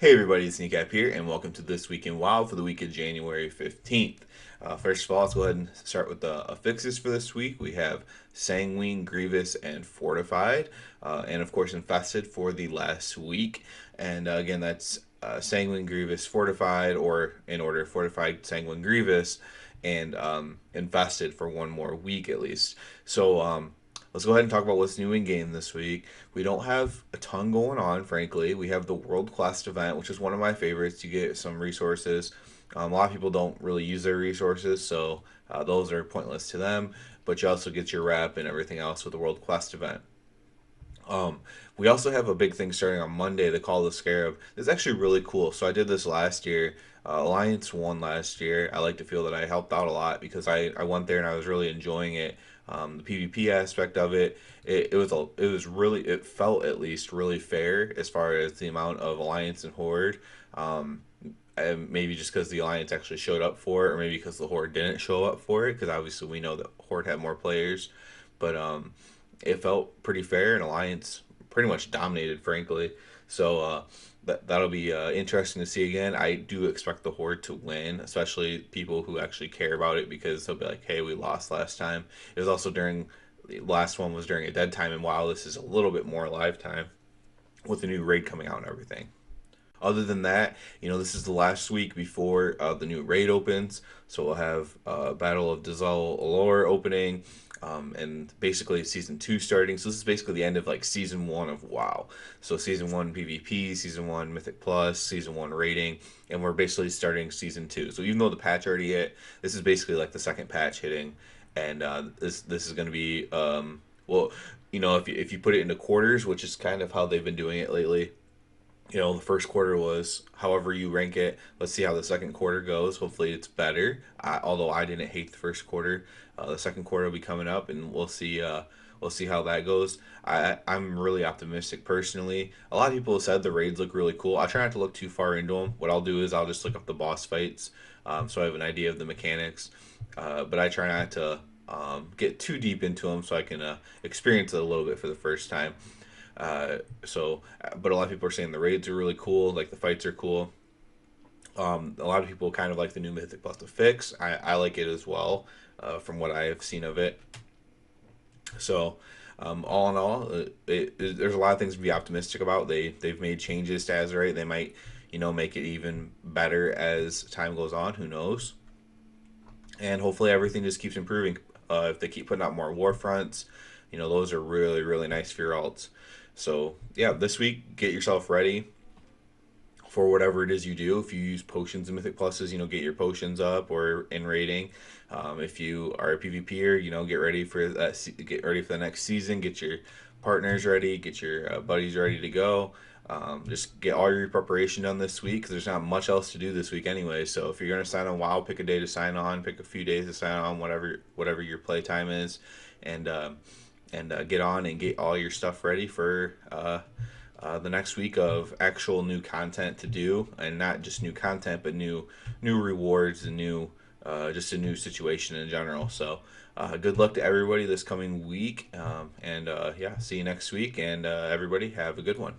Hey everybody, it's Sneakcap here, and welcome to This Week in WoW for the week of January 15th. First of all, let's go ahead and start with the affixes for this week. We have Sanguine, Grievous, and Fortified, and of course Infested for the last week. And again, that's Sanguine, Grievous, Fortified, or in order, Fortified, Sanguine, Grievous, and Infested for one more week at least. So let's go ahead and talk about what's new in game this week. We don't have a ton going on, frankly. We have the World Quest event, which is one of my favorites. You get some resources. A lot of people don't really use their resources, so those are pointless to them. But you also get your rep and everything else with the World Quest event. Um, we also have a big thing starting on Monday, the Call of the Scarab. It's actually really cool. So I did this last year. Alliance won last year. I like to feel that I helped out a lot because I went there and I was really enjoying it. The PvP aspect of it was really, it felt at least really fair as far as the amount of Alliance and Horde. Um, and maybe just because the Alliance actually showed up for it, or maybe because the Horde didn't show up for it, because obviously we know that Horde had more players. But it felt pretty fair, and Alliance pretty much dominated, frankly. So that'll be interesting to see again. I do expect the Horde to win, especially people who actually care about it, because they'll be like, "Hey, we lost last time." It was also during the last one was during a dead time, and while this is a little bit more live time with the new raid coming out and everything. Other than that, this is the last week before the new raid opens. So we'll have Battle of Dazal Allure opening, and basically season two starting. So this is basically the end of like season one of WoW. So season one PvP, season one Mythic Plus, season one rating, and we're basically starting season two. So even though the patch already hit, this is basically like the second patch hitting, and this is going to be well, if you put it into quarters, which is kind of how they've been doing it lately. The first quarter was however you rank it. Let's see how the second quarter goes. Hopefully, it's better. Although I didn't hate the first quarter, the second quarter will be coming up, and we'll see. We'll see how that goes. I'm really optimistic personally. A lot of people have said the raids look really cool. I try not to look too far into them. What I'll do is I'll just look up the boss fights, so I have an idea of the mechanics. But I try not to get too deep into them, so I can experience it a little bit for the first time. But a lot of people are saying the raids are really cool, like the fights are cool. A lot of people kind of like the new Mythic Plus to fix. I like it as well, from what I have seen of it. So, all in all, there's a lot of things to be optimistic about. They've made changes to Azerite. They might, make it even better as time goes on. Who knows? And hopefully everything just keeps improving. If they keep putting out more war fronts, those are really really nice for your alts. So yeah, this week get yourself ready for whatever it is you do. If you use potions and mythic pluses, get your potions up or in rating. If you are a PvPer, get ready for that. Get ready for the next season. Get your partners ready. Get your buddies ready to go. Just get all your preparation done this week, because there's not much else to do this week anyway. So if you're gonna sign on WoW, pick a day to sign on. Pick a few days to sign on, whatever your play time is, and get on and get all your stuff ready for the next week of actual new content to do, and not just new content, but new rewards and new just a new situation in general. So good luck to everybody this coming week, and yeah, see you next week, and everybody have a good one.